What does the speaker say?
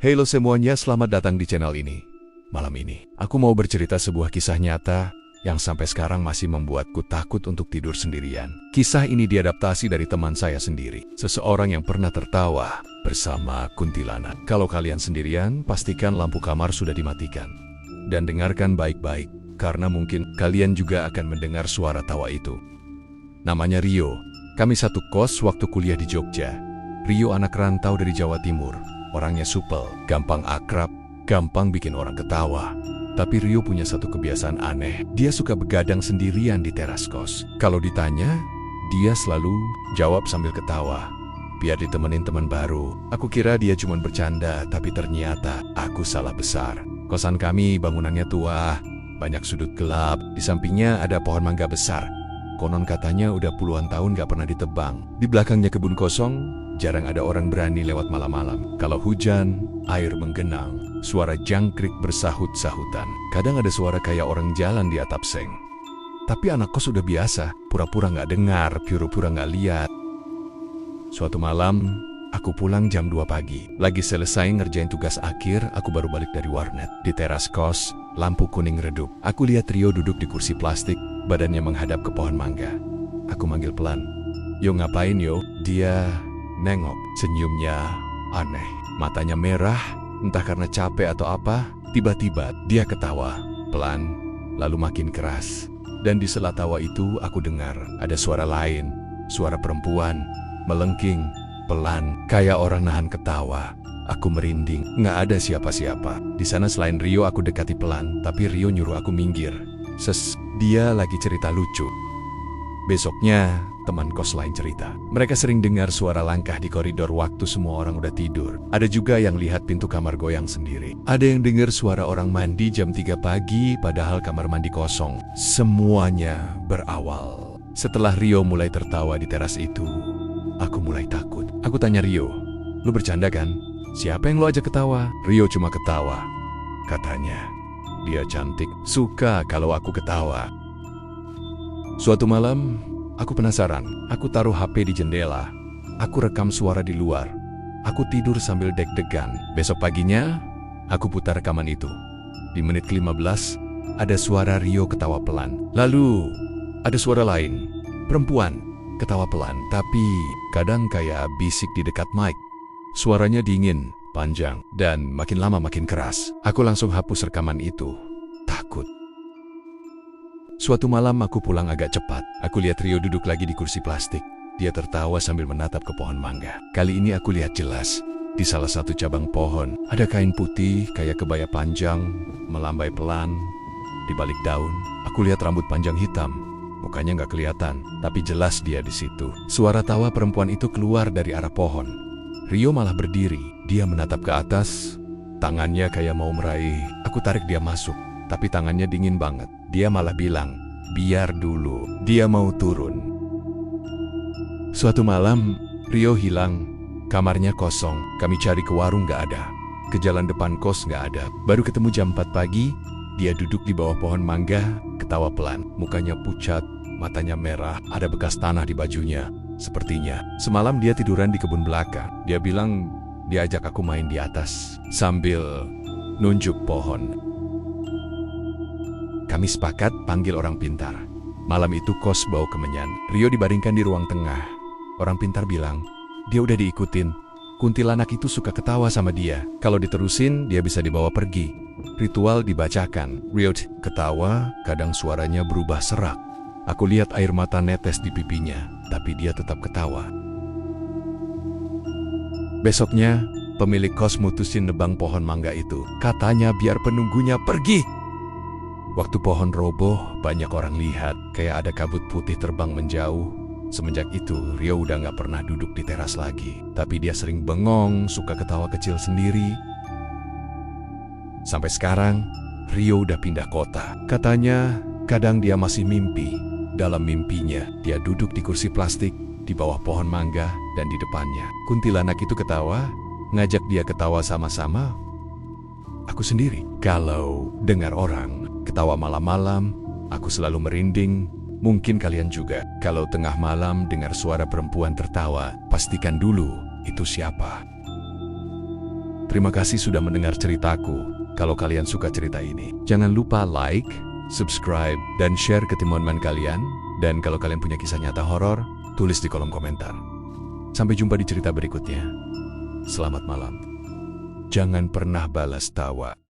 Halo semuanya, selamat datang di channel ini. Malam ini, aku mau bercerita sebuah kisah nyata yang sampai sekarang masih membuatku takut untuk tidur sendirian. Kisah ini diadaptasi dari teman saya sendiri, seseorang yang pernah tertawa bersama kuntilanak. Kalau kalian sendirian, pastikan lampu kamar sudah dimatikan. Dan dengarkan baik-baik, karena mungkin kalian juga akan mendengar suara tawa itu. Namanya Rio. Kami satu kos waktu kuliah di Jogja. Rio anak rantau dari Jawa Timur. Orangnya supel, gampang akrab, gampang bikin orang ketawa. Tapi Rio punya satu kebiasaan aneh. Dia suka begadang sendirian di teras kos. Kalau ditanya, dia selalu jawab sambil ketawa. Biar ditemenin teman baru. Aku kira dia cuma bercanda, tapi ternyata aku salah besar. Kosan kami bangunannya tua, banyak sudut gelap. Di sampingnya ada pohon mangga besar. Konon katanya udah puluhan tahun gak pernah ditebang. Di belakangnya kebun kosong, jarang ada orang berani lewat malam-malam. Kalau hujan, air menggenang, suara jangkrik bersahut-sahutan. Kadang ada suara kayak orang jalan di atap seng. Tapi anak kos udah biasa, pura-pura gak dengar, pura-pura gak lihat. Suatu malam, aku pulang jam 2 pagi. Lagi selesai ngerjain tugas akhir, aku baru balik dari warnet. Di teras kos, lampu kuning redup. Aku lihat Rio duduk di kursi plastik, badannya menghadap ke pohon mangga. Aku manggil pelan. Yo, ngapain yo? Dia nengok, senyumnya aneh. Matanya merah, entah karena capek atau apa. Tiba-tiba dia ketawa, pelan, lalu makin keras. Dan di sela tawa itu aku dengar ada suara lain. Suara perempuan, melengking, pelan, kayak orang nahan ketawa. Aku merinding, nggak ada siapa-siapa. Di sana selain Rio aku dekati pelan, tapi Rio nyuruh aku minggir. Dia lagi cerita lucu. Besoknya, teman kos lain cerita. Mereka sering dengar suara langkah di koridor waktu semua orang udah tidur. Ada juga yang lihat pintu kamar goyang sendiri. Ada yang dengar suara orang mandi jam 3 pagi padahal kamar mandi kosong. Semuanya berawal setelah Rio mulai tertawa di teras itu. Aku mulai takut. Aku tanya Rio, "Lu bercanda kan? Siapa yang lu ajak ketawa?" Rio cuma ketawa. Katanya, dia cantik, suka kalau aku ketawa. Suatu malam, aku penasaran. Aku taruh HP di jendela. Aku rekam suara di luar. Aku tidur sambil deg-degan. Besok paginya, aku putar rekaman itu. Di menit ke-15, ada suara Rio ketawa pelan. Lalu, ada suara lain. Perempuan, ketawa pelan, tapi kadang kayak bisik di dekat mic. Suaranya dingin, panjang, dan makin lama makin keras. Aku langsung hapus rekaman itu. Takut. Suatu malam aku pulang agak cepat. Aku lihat Rio duduk lagi di kursi plastik. Dia tertawa sambil menatap ke pohon mangga. Kali ini aku lihat jelas. Di salah satu cabang pohon, ada kain putih kayak kebaya panjang, melambai pelan. Di balik daun, aku lihat rambut panjang hitam. Mukanya nggak kelihatan, tapi jelas dia di situ. Suara tawa perempuan itu keluar dari arah pohon. Rio malah berdiri. Dia menatap ke atas. Tangannya kayak mau meraih. Aku tarik dia masuk, tapi tangannya dingin banget. Dia malah bilang, "Biar dulu, dia mau turun." Suatu malam, Rio hilang. Kamarnya kosong. Kami cari ke warung nggak ada. Ke jalan depan kos nggak ada. Baru ketemu jam 4 pagi. Dia duduk di bawah pohon mangga, ketawa pelan. Mukanya pucat, matanya merah, ada bekas tanah di bajunya. Sepertinya semalam dia tiduran di kebun belakang. Dia bilang dia ajak aku main di atas sambil nunjuk pohon. Kami sepakat panggil orang pintar. Malam itu kos bau kemenyan. Rio dibaringkan di ruang tengah. Orang pintar bilang, dia udah diikutin. Kuntilanak itu suka ketawa sama dia. Kalau diterusin, dia bisa dibawa pergi. Ritual dibacakan. Rio ketawa, kadang suaranya berubah serak. Aku lihat air mata netes di pipinya, tapi dia tetap ketawa. Besoknya, pemilik kos mutusin nebang pohon mangga itu. Katanya biar penunggunya pergi. Waktu pohon roboh, banyak orang lihat kayak ada kabut putih terbang menjauh. Semenjak itu, Rio udah gak pernah duduk di teras lagi. Tapi dia sering bengong, suka ketawa kecil sendiri. Sampai sekarang, Rio udah pindah kota. Katanya, kadang dia masih mimpi. Dalam mimpinya, dia duduk di kursi plastik, di bawah pohon mangga, dan di depannya. Kuntilanak itu ketawa, ngajak dia ketawa sama-sama. Aku sendiri. Kalau dengar orang ketawa malam-malam, aku selalu merinding. Mungkin kalian juga. Kalau tengah malam dengar suara perempuan tertawa, pastikan dulu itu siapa. Terima kasih sudah mendengar ceritaku. Kalau kalian suka cerita ini, jangan lupa like, subscribe, dan share ke teman-teman kalian. Dan kalau kalian punya kisah nyata horor, tulis di kolom komentar. Sampai jumpa di cerita berikutnya. Selamat malam. Jangan pernah balas tawa.